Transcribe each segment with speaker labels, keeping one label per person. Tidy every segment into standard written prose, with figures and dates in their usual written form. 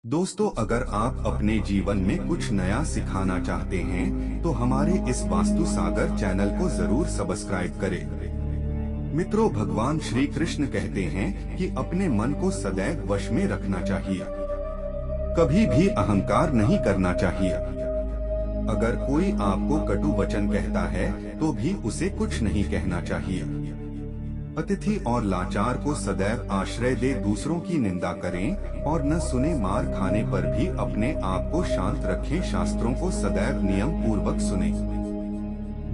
Speaker 1: दोस्तों, अगर आप अपने जीवन में कुछ नया सिखाना चाहते हैं तो हमारे इस वास्तु सागर चैनल को जरूर सब्सक्राइब करें। मित्रों, भगवान श्री कृष्ण कहते हैं कि अपने मन को सदैव वश में रखना चाहिए, कभी भी अहंकार नहीं करना चाहिए। अगर कोई आपको कटु वचन कहता है तो भी उसे कुछ नहीं कहना चाहिए। अतिथि और लाचार को सदैव आश्रय दे, दूसरों की निंदा करें और न सुने, मार खाने पर भी अपने आप को शांत रखें, शास्त्रों को सदैव नियम पूर्वक सुने।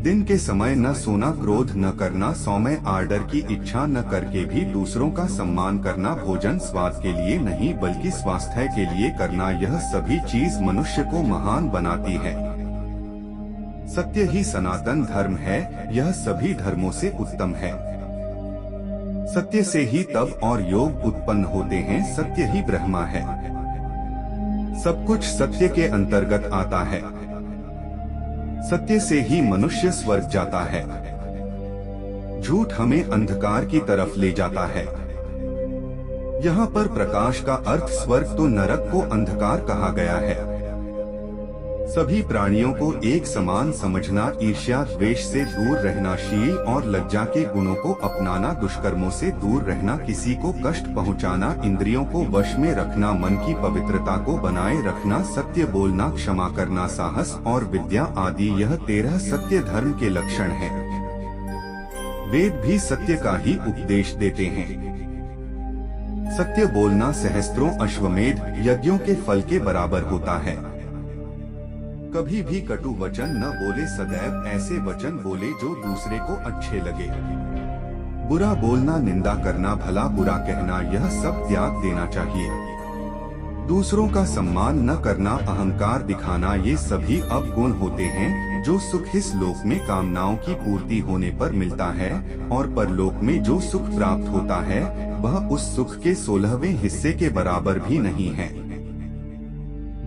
Speaker 1: दिन के समय न सोना, क्रोध न करना, सौम्य आर्डर की इच्छा न करके भी दूसरों का सम्मान करना, भोजन स्वाद के लिए नहीं बल्कि स्वास्थ्य के लिए करना, यह सभी चीज मनुष्य को महान बनाती है। सत्य ही सनातन धर्म है, यह सभी धर्मों से उत्तम है। सत्य से ही तप और योग उत्पन्न होते हैं, सत्य ही ब्रह्मा है। सब कुछ सत्य के अंतर्गत आता है। सत्य से ही मनुष्य स्वर्ग जाता है। झूठ हमें अंधकार की तरफ ले जाता है। यहाँ पर प्रकाश का अर्थ स्वर्ग तो नरक को अंधकार कहा गया है। सभी प्राणियों को एक समान समझना, ईर्ष्या द्वेष से दूर रहना, शील और लज्जा के गुणों को अपनाना, दुष्कर्मों से दूर रहना, किसी को कष्ट पहुंचाना, इंद्रियों को वश में रखना, मन की पवित्रता को बनाए रखना, सत्य बोलना, क्षमा करना, साहस और विद्या आदि, यह 13 सत्य धर्म के लक्षण हैं। वेद भी सत्य का ही उपदेश देते हैं। सत्य बोलना सहस्त्रों अश्वमेध यज्ञों के फल के बराबर होता है। कभी भी कटु वचन न बोले, सदैव ऐसे वचन बोले जो दूसरे को अच्छे लगे। बुरा बोलना, निंदा करना, भला बुरा कहना, यह सब त्याग देना चाहिए। दूसरों का सम्मान न करना, अहंकार दिखाना, ये सभी अवगुण होते हैं जो सुख इस लोक में कामनाओं की पूर्ति होने पर मिलता है और परलोक में जो सुख प्राप्त होता है वह उस सुख के 16वें हिस्से के बराबर भी नहीं है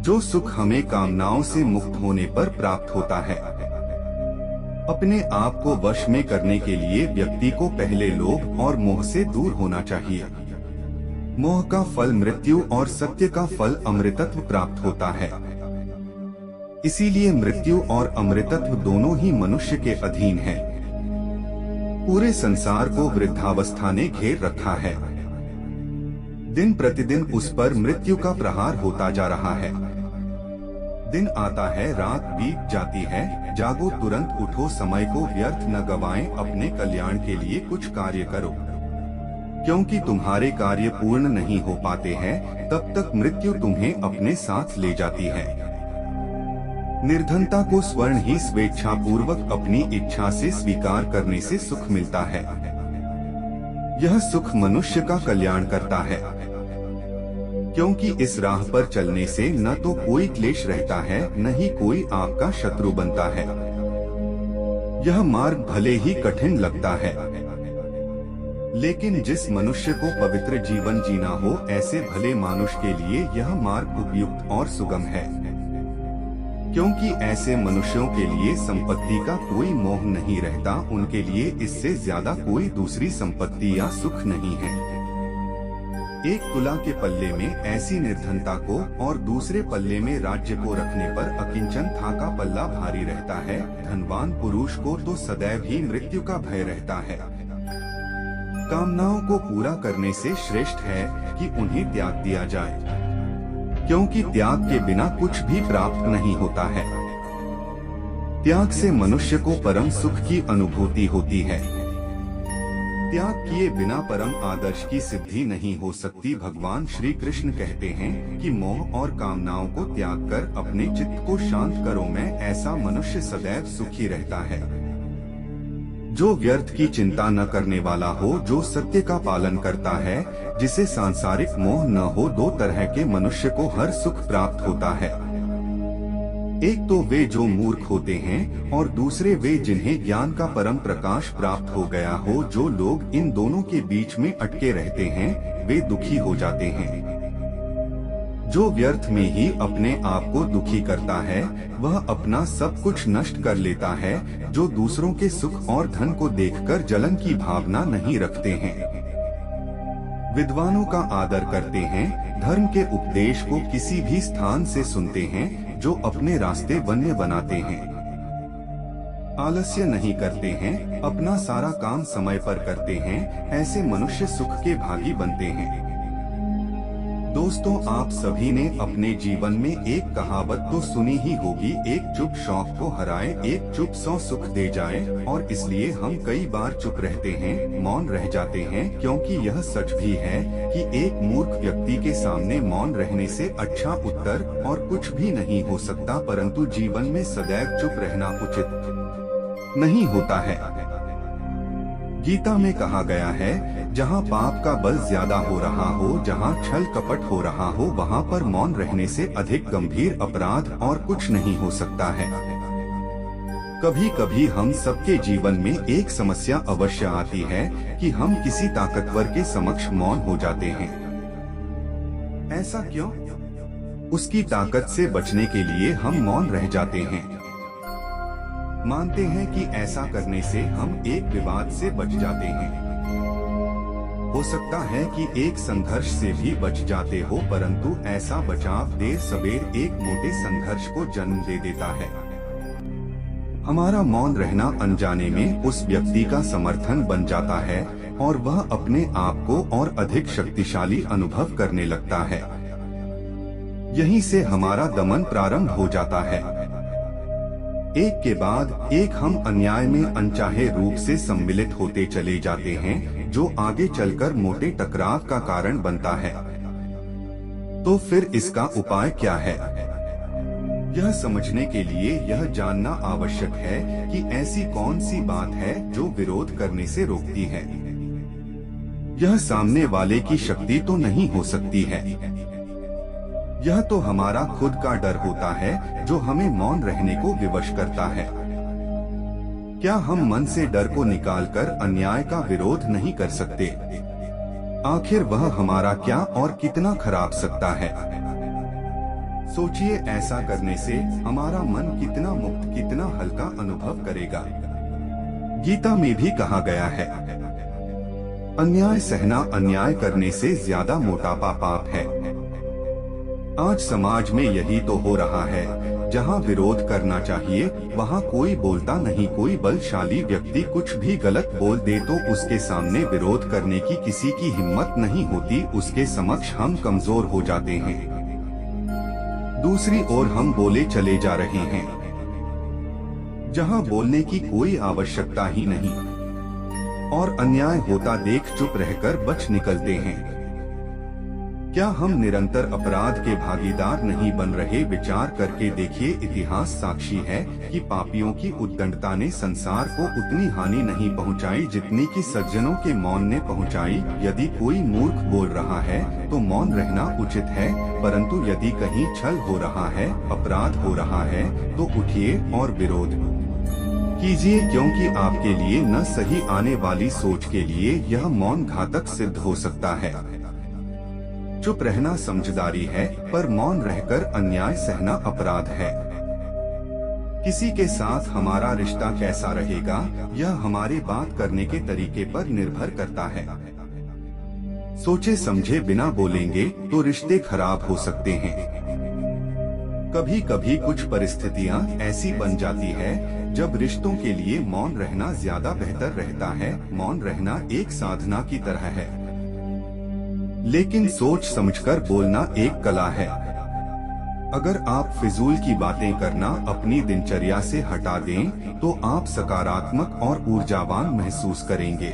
Speaker 1: जो सुख हमें कामनाओं से मुक्त होने पर प्राप्त होता है। अपने आप को वश में करने के लिए व्यक्ति को पहले लोभ और मोह से दूर होना चाहिए। मोह का फल मृत्यु और सत्य का फल अमृतत्व प्राप्त होता है। इसीलिए मृत्यु और अमृतत्व दोनों ही मनुष्य के अधीन है। पूरे संसार को वृद्धावस्था ने घेर रखा है। दिन प्रतिदिन उस पर मृत्यु का प्रहार होता जा रहा है। दिन आता है, रात बीत जाती है, जागो तुरंत उठो, समय को व्यर्थ न गवाएं, अपने कल्याण के लिए कुछ कार्य करो, क्योंकि तुम्हारे कार्य पूर्ण नहीं हो पाते हैं तब तक मृत्यु तुम्हें अपने साथ ले जाती है। निर्धनता को स्वर्ण ही स्वेच्छा पूर्वक अपनी इच्छा से स्वीकार करने से सुख मिलता है। यह सुख मनुष्य का कल्याण करता है, क्योंकि इस राह पर चलने से न तो कोई क्लेश रहता है न ही कोई आपका शत्रु बनता है। यह मार्ग भले ही कठिन लगता है, लेकिन जिस मनुष्य को पवित्र जीवन जीना हो, ऐसे भले मानुष के लिए यह मार्ग उपयुक्त और सुगम है, क्योंकि ऐसे मनुष्यों के लिए संपत्ति का कोई मोह नहीं रहता। उनके लिए इससे ज्यादा कोई दूसरी संपत्ति या सुख नहीं है। एक तुला के पल्ले में ऐसी निर्धनता को और दूसरे पल्ले में राज्य को रखने पर अकिंचन था का पल्ला भारी रहता है। धनवान पुरुष को तो सदैव ही मृत्यु का भय रहता है। कामनाओं को पूरा करने से श्रेष्ठ है कि उन्हें त्याग दिया जाए, क्योंकि त्याग के बिना कुछ भी प्राप्त नहीं होता है। त्याग से मनुष्य को परम सुख की अनुभूति होती है। त्याग किए बिना परम आदर्श की सिद्धि नहीं हो सकती। भगवान श्री कृष्ण कहते हैं कि मोह और कामनाओं को त्याग कर अपने चित्त को शांत करो, मैं ऐसा मनुष्य सदैव सुखी रहता है। जो व्यर्थ की चिंता न करने वाला हो, जो सत्य का पालन करता है, जिसे सांसारिक मोह न हो, 2 तरह के मनुष्य को हर सुख प्राप्त होता है। एक तो वे जो मूर्ख होते हैं और दूसरे वे जिन्हें ज्ञान का परम प्रकाश प्राप्त हो गया हो। जो लोग इन दोनों के बीच में अटके रहते हैं वे दुखी हो जाते हैं। जो व्यर्थ में ही अपने आप को दुखी करता है वह अपना सब कुछ नष्ट कर लेता है। जो दूसरों के सुख और धन को देखकर जलन की भावना नहीं रखते हैं विद्वानों का आदर करते हैं, धर्म के उपदेश को किसी भी स्थान से सुनते हैं, जो अपने रास्ते वन्य बनाते हैं। आलस्य नहीं करते हैं, अपना सारा काम समय पर करते हैं, ऐसे मनुष्य सुख के भागी बनते हैं। दोस्तों, आप सभी ने अपने जीवन में एक कहावत तो सुनी ही होगी, एक चुप शौक को हराए, एक चुप 100 सुख दे जाए। और इसलिए हम कई बार चुप रहते हैं, मौन रह जाते हैं, क्योंकि यह सच भी है कि एक मूर्ख व्यक्ति के सामने मौन रहने से अच्छा उत्तर और कुछ भी नहीं हो सकता। परंतु जीवन में सदैव चुप रहना उचित नहीं होता है। गीता में कहा गया है, जहाँ पाप का बल ज्यादा हो रहा हो, जहाँ छल कपट हो रहा हो, वहाँ पर मौन रहने से अधिक गंभीर अपराध और कुछ नहीं हो सकता है। कभी कभी हम सबके जीवन में एक समस्या अवश्य आती है कि हम किसी ताकतवर के समक्ष मौन हो जाते हैं। ऐसा क्यों? उसकी ताकत से बचने के लिए हम मौन रह जाते हैं। मानते हैं कि ऐसा करने से हम एक विवाद से बच जाते हैं। हो सकता है कि एक संघर्ष से भी बच जाते हो, परंतु ऐसा बचाव देर सबेर एक मोटे संघर्ष को जन्म दे देता है। हमारा मौन रहना अनजाने में उस व्यक्ति का समर्थन बन जाता है और वह अपने आप को और अधिक शक्तिशाली अनुभव करने लगता है। यहीं से हमारा दमन प्रारंभ हो जाता है। एक के बाद एक हम अन्याय में अनचाहे रूप से सम्मिलित होते चले जाते हैं, जो आगे चलकर मोटे टकराव का कारण बनता है। तो फिर इसका उपाय क्या है? यह समझने के लिए यह जानना आवश्यक है कि ऐसी कौन सी बात है जो विरोध करने से रोकती है। यह सामने वाले की शक्ति तो नहीं हो सकती है। यह तो हमारा खुद का डर होता है जो हमें मौन रहने को विवश करता है। क्या हम मन से डर को निकालकर अन्याय का विरोध नहीं कर सकते? आखिर वह हमारा क्या और कितना खराब सकता है? सोचिए, ऐसा करने से हमारा मन कितना मुक्त, कितना हल्का अनुभव करेगा। गीता में भी कहा गया है, अन्याय सहना अन्याय करने से ज्यादा मोटापा पाप है। आज समाज में यही तो हो रहा है। जहां विरोध करना चाहिए वहां कोई बोलता नहीं। कोई बलशाली व्यक्ति कुछ भी गलत बोल दे तो उसके सामने विरोध करने की किसी की हिम्मत नहीं होती। उसके समक्ष हम कमजोर हो जाते हैं। दूसरी ओर हम बोले चले जा रहे हैं, जहां बोलने की कोई आवश्यकता ही नहीं, और अन्याय होता देख चुप रहकर बच निकलते हैं। क्या हम निरंतर अपराध के भागीदार नहीं बन रहे? विचार करके देखिए, इतिहास साक्षी है कि पापियों की उद्दंडता ने संसार को उतनी हानि नहीं पहुंचाई जितनी कि सज्जनों के मौन ने पहुंचाई। यदि कोई मूर्ख बोल रहा है तो मौन रहना उचित है, परंतु यदि कहीं छल हो रहा है, अपराध हो रहा है, तो उठिए और विरोध कीजिए, क्योंकि आपके लिए न सही आने वाली सोच के लिए यह मौन घातक सिद्ध हो सकता है। चुप रहना समझदारी है, पर मौन रहकर अन्याय सहना अपराध है। किसी के साथ हमारा रिश्ता कैसा रहेगा, यह हमारे बात करने के तरीके पर निर्भर करता है। सोचे समझे बिना बोलेंगे तो रिश्ते खराब हो सकते हैं। कभी कभी कुछ परिस्थितियां ऐसी बन जाती है जब रिश्तों के लिए मौन रहना ज्यादा बेहतर रहता है। मौन रहना एक साधना की तरह है, लेकिन सोच समझकर बोलना एक कला है। अगर आप फिजूल की बातें करना अपनी दिनचर्या से हटा दें तो आप सकारात्मक और ऊर्जावान महसूस करेंगे।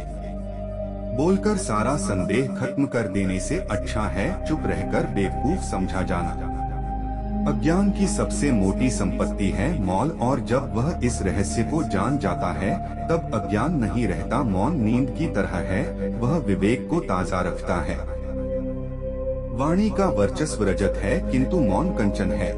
Speaker 1: बोलकर सारा संदेह खत्म कर देने से अच्छा है चुप रहकर बेवकूफ समझा जाना। अज्ञान की सबसे मोटी संपत्ति है मौन, और जब वह इस रहस्य को जान जाता है तब अज्ञान नहीं रहता। मौन नींद की तरह है, वह विवेक को ताजा रखता है। वाणी का वर्चस्व रजत है, किंतु मौन कंचन है।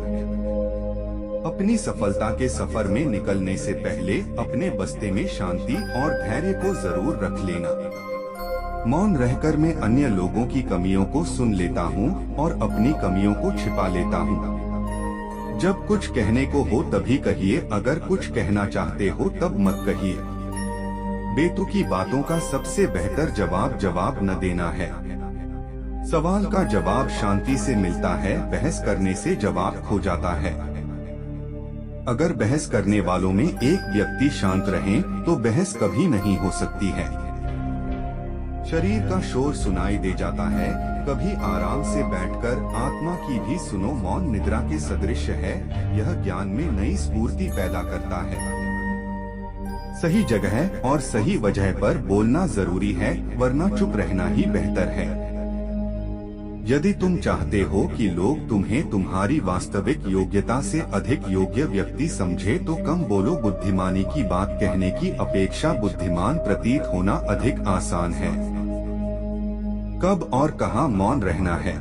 Speaker 1: अपनी सफलता के सफर में निकलने से पहले अपने बस्ते में शांति और धैर्य को जरूर रख लेना। मौन रहकर मैं अन्य लोगों की कमियों को सुन लेता हूँ और अपनी कमियों को छिपा लेता हूँ। जब कुछ कहने को हो तभी कहिए, अगर कुछ कहना चाहते हो तब मत कहिए। बेतुकी बातों का सबसे बेहतर जवाब न देना है। सवाल का जवाब शांति से मिलता है, बहस करने से जवाब खो जाता है। अगर बहस करने वालों में एक व्यक्ति शांत रहे तो बहस कभी नहीं हो सकती है। शरीर का शोर सुनाई दे जाता है, कभी आराम से बैठकर आत्मा की भी सुनो। मौन निद्रा के सदृश है, यह ज्ञान में नई स्फूर्ति पैदा करता है। सही जगह और सही वजह पर बोलना जरूरी है, वरना चुप रहना ही बेहतर है। यदि तुम चाहते हो कि लोग तुम्हें तुम्हारी वास्तविक योग्यता से अधिक योग्य व्यक्ति समझे तो कम बोलो। बुद्धिमानी की बात कहने की अपेक्षा बुद्धिमान प्रतीत होना अधिक आसान है। कब और कहाँ मौन रहना है?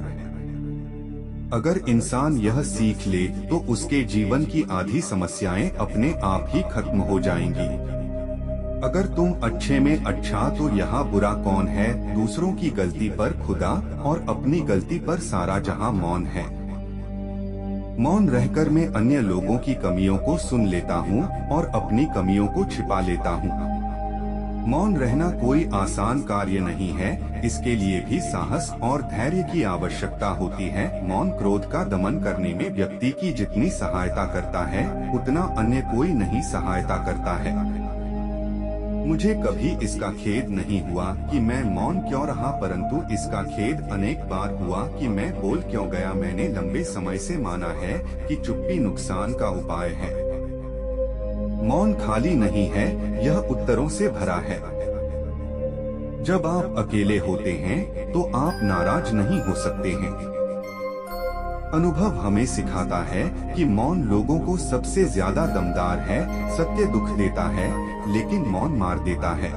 Speaker 1: अगर इंसान यह सीख ले तो उसके जीवन की आधी समस्याएं अपने आप ही खत्म हो जाएंगी। अगर तुम अच्छे में अच्छा तो यहाँ बुरा कौन है? दूसरों की गलती पर खुदा और अपनी गलती पर सारा जहां मौन है। मौन रहकर मैं अन्य लोगों की कमियों को सुन लेता हूँ और अपनी कमियों को छिपा लेता हूँ। मौन रहना कोई आसान कार्य नहीं है, इसके लिए भी साहस और धैर्य की आवश्यकता होती है। मौन क्रोध का दमन करने में व्यक्ति की जितनी सहायता करता है उतना अन्य कोई नहीं सहायता करता है। मुझे कभी इसका खेद नहीं हुआ कि मैं मौन क्यों रहा, परंतु इसका खेद अनेक बार हुआ कि मैं बोल क्यों गया। मैंने लंबे समय से माना है कि चुप्पी नुकसान का उपाय है। मौन खाली नहीं है, यह उत्तरों से भरा है। जब आप अकेले होते हैं तो आप नाराज नहीं हो सकते हैं। अनुभव हमें सिखाता है कि मौन लोगों को सबसे ज्यादा दमदार है। सत्य दुख देता है लेकिन मौन मार देता है।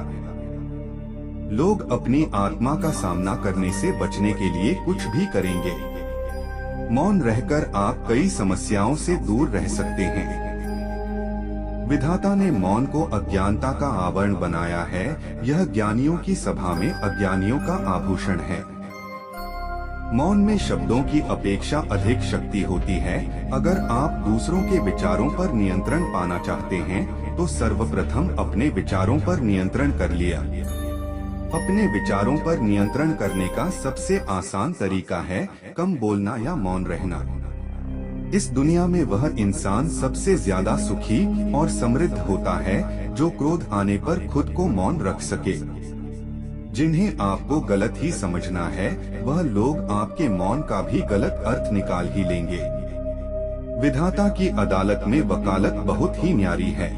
Speaker 1: लोग अपनी आत्मा का सामना करने से बचने के लिए कुछ भी करेंगे। मौन रहकर आप कई समस्याओं से दूर रह सकते हैं। विधाता ने मौन को अज्ञानता का आवरण बनाया है। यह ज्ञानियों की सभा में अज्ञानियों का आभूषण है। मौन में शब्दों की अपेक्षा अधिक शक्ति होती है। अगर आप दूसरों के विचारों पर नियंत्रण पाना चाहते हैं तो सर्वप्रथम अपने विचारों पर नियंत्रण कर लिया। अपने विचारों पर नियंत्रण करने का सबसे आसान तरीका है कम बोलना या मौन रहना। इस दुनिया में वह इंसान सबसे ज्यादा सुखी और समृद्ध होता है जो क्रोध आने पर खुद को मौन रख सके। जिन्हें आपको गलत ही समझना है वह लोग आपके मौन का भी गलत अर्थ निकाल ही लेंगे। विधाता की अदालत में वकालत बहुत ही न्यारी है।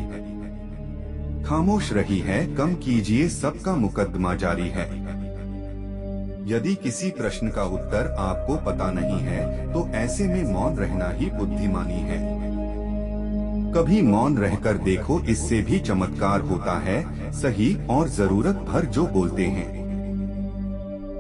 Speaker 1: खामोश रही है, कम कीजिए, सबका मुकदमा जारी है। यदि किसी प्रश्न का उत्तर आपको पता नहीं है तो ऐसे में मौन रहना ही बुद्धिमानी है। कभी मौन रहकर देखो, इससे भी चमत्कार होता है। सही और जरूरत भर जो बोलते हैं।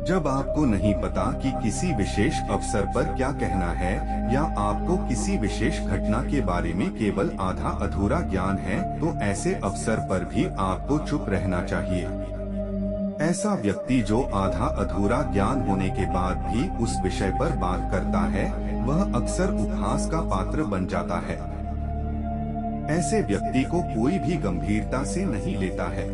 Speaker 1: जब आपको नहीं पता कि किसी विशेष अवसर पर क्या कहना है या आपको किसी विशेष घटना के बारे में केवल आधा अधूरा ज्ञान है तो ऐसे अवसर पर भी आपको चुप रहना चाहिए। ऐसा व्यक्ति जो आधा अधूरा ज्ञान होने के बाद भी उस विषय पर बात करता है वह अक्सर उपहास का पात्र बन जाता है। ऐसे व्यक्ति को कोई भी गंभीरता से नहीं लेता है।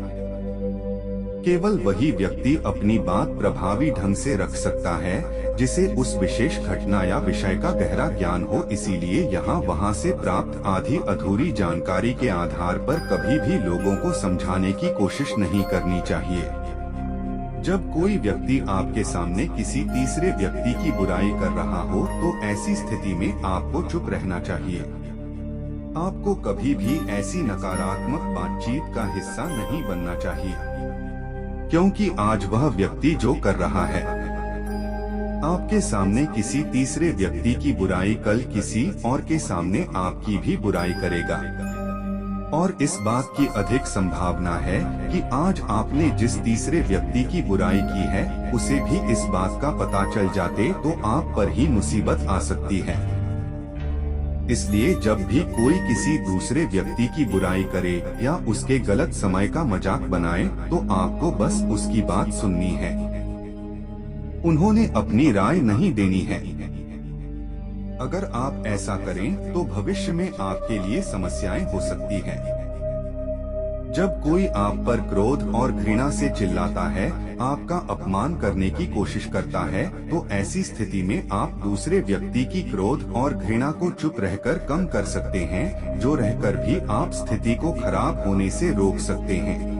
Speaker 1: केवल वही व्यक्ति अपनी बात प्रभावी ढंग से रख सकता है जिसे उस विशेष घटना या विषय का गहरा ज्ञान हो। इसीलिए यहाँ वहाँ से प्राप्त आधी अधूरी जानकारी के आधार पर कभी भी लोगों को समझाने की कोशिश नहीं करनी चाहिए। जब कोई व्यक्ति आपके सामने किसी तीसरे व्यक्ति की बुराई कर रहा हो तो ऐसी स्थिति में आपको चुप रहना चाहिए। आपको कभी भी ऐसी नकारात्मक बातचीत का हिस्सा नहीं बनना चाहिए, क्योंकि आज वह व्यक्ति जो कर रहा है आपके सामने किसी तीसरे व्यक्ति की बुराई कल किसी और के सामने आपकी भी बुराई करेगा। और इस बात की अधिक संभावना है कि आज आपने जिस तीसरे व्यक्ति की बुराई की है उसे भी इस बात का पता चल जाते तो आप पर ही मुसीबत आ सकती है। इसलिए जब भी कोई किसी दूसरे व्यक्ति की बुराई करे या उसके गलत समय का मजाक बनाए तो आपको बस उसकी बात सुननी है। उन्होंने अपनी राय नहीं देनी है। अगर आप ऐसा करें तो भविष्य में आपके लिए समस्याएं हो सकती हैं। जब कोई आप पर क्रोध और घृणा से चिल्लाता है, आपका अपमान करने की कोशिश करता है, तो ऐसी स्थिति में आप दूसरे व्यक्ति की क्रोध और घृणा को चुप रहकर कम कर सकते हैं, जो रहकर भी आप स्थिति को खराब होने से रोक सकते हैं।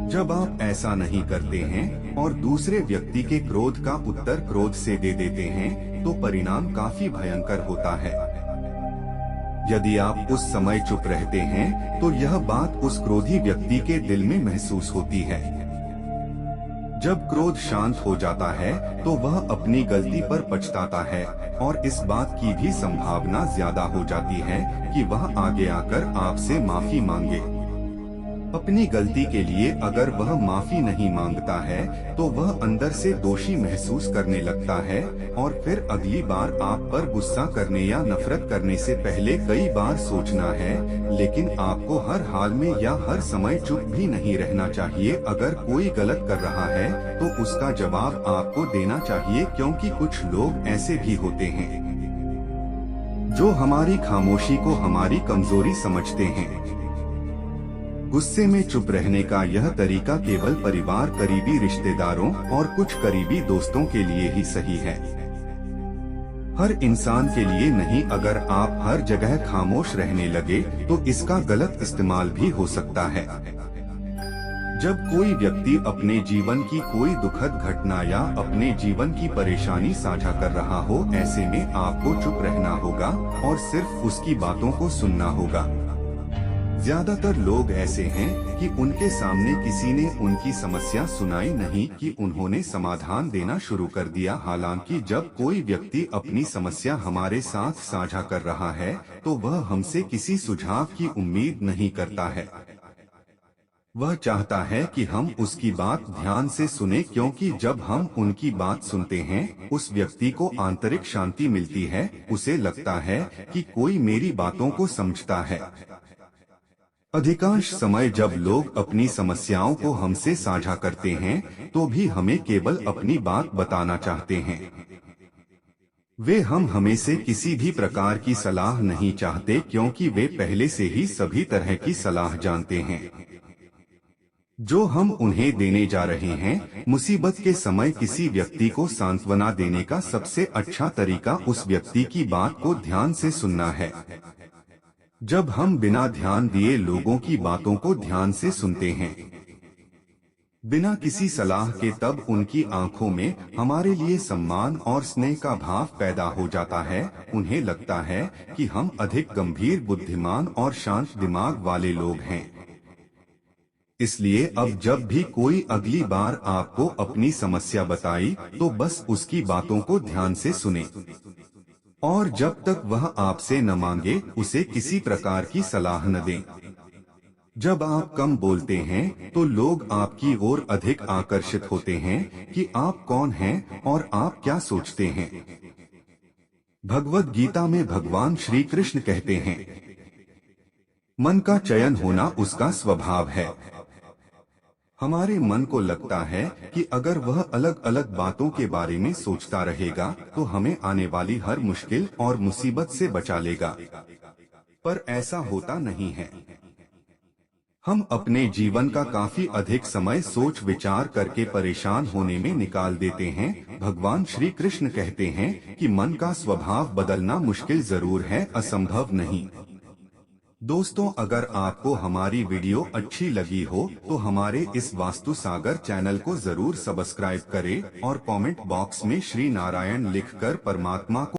Speaker 1: जब आप ऐसा नहीं करते हैं और दूसरे व्यक्ति के क्रोध का उत्तर क्रोध से दे देते हैं, तो परिणाम काफी भयंकर होता है। यदि आप उस समय चुप रहते हैं, तो यह बात उस क्रोधी व्यक्ति के दिल में महसूस होती है। जब क्रोध शांत हो जाता है, तो वह अपनी गलती पर पछताता है और इस बात की भी संभावना ज्यादा हो जाती है कि वह आगे आकर आपसे माफी मांगे। अपनी गलती के लिए अगर वह माफी नहीं मांगता है, तो वह अंदर से दोषी महसूस करने लगता है और फिर अगली बार आप पर गुस्सा करने या नफरत करने से पहले कई बार सोचना है। लेकिन आपको हर हाल में या हर समय चुप भी नहीं रहना चाहिए। अगर कोई गलत कर रहा है, तो उसका जवाब आपको देना चाहिए, क्योंकि कुछ लोग ऐसे भी होते हैं जो हमारी खामोशी को हमारी कमजोरी समझते हैं। गुस्से में चुप रहने का यह तरीका केवल परिवार, करीबी रिश्तेदारों और कुछ करीबी दोस्तों के लिए ही सही है, हर इंसान के लिए नहीं। अगर आप हर जगह खामोश रहने लगे, तो इसका गलत इस्तेमाल भी हो सकता है। जब कोई व्यक्ति अपने जीवन की कोई दुखद घटना या अपने जीवन की परेशानी साझा कर रहा हो, ऐसे में आपको चुप रहना होगा और सिर्फ उसकी बातों को सुनना होगा। ज्यादातर लोग ऐसे हैं कि उनके सामने किसी ने उनकी समस्या सुनाई नहीं कि उन्होंने समाधान देना शुरू कर दिया। हालांकि जब कोई व्यक्ति अपनी समस्या हमारे साथ साझा कर रहा है, तो वह हमसे किसी सुझाव की उम्मीद नहीं करता है। वह चाहता है कि हम उसकी बात ध्यान से सुने, क्योंकि जब हम उनकी बात सुनते हैं, उस व्यक्ति को आंतरिक शांति मिलती है। उसे लगता है कि कोई मेरी बातों को समझता है। अधिकांश समय जब लोग अपनी समस्याओं को हमसे साझा करते हैं, तो भी हमें केवल अपनी बात बताना चाहते हैं। वे हमें से किसी भी प्रकार की सलाह नहीं चाहते, क्योंकि वे पहले से ही सभी तरह की सलाह जानते हैं जो हम उन्हें देने जा रहे हैं। मुसीबत के समय किसी व्यक्ति को सांत्वना देने का सबसे अच्छा तरीका उस व्यक्ति की बात को ध्यान से सुनना है। जब हम बिना ध्यान दिए लोगों की बातों को ध्यान से सुनते हैं, बिना किसी सलाह के, तब उनकी आंखों में हमारे लिए सम्मान और स्नेह का भाव पैदा हो जाता है। उन्हें लगता है कि हम अधिक गंभीर, बुद्धिमान और शांत दिमाग वाले लोग हैं। इसलिए अब जब भी कोई अगली बार आपको अपनी समस्या बताई, तो बस उसकी बातों को ध्यान से सुने और जब तक वह आपसे न मांगे, उसे किसी प्रकार की सलाह न दें। जब आप कम बोलते हैं, तो लोग आपकी ओर अधिक आकर्षित होते हैं कि आप कौन हैं और आप क्या सोचते हैं। भगवद गीता में भगवान श्री कृष्ण कहते हैं, मन का चयन होना उसका स्वभाव है। हमारे मन को लगता है कि अगर वह अलग अलग बातों के बारे में सोचता रहेगा, तो हमें आने वाली हर मुश्किल और मुसीबत से बचा लेगा। पर ऐसा होता नहीं है। हम अपने जीवन का काफी अधिक समय सोच विचार करके परेशान होने में निकाल देते हैं। भगवान श्री कृष्ण कहते हैं कि मन का स्वभाव बदलना मुश्किल जरूर है, असंभव नहीं। दोस्तों, अगर आपको हमारी वीडियो अच्छी लगी हो, तो हमारे इस वास्तु सागर चैनल को जरूर सब्सक्राइब करें और कमेंट बॉक्स में श्री नारायण लिखकर परमात्मा को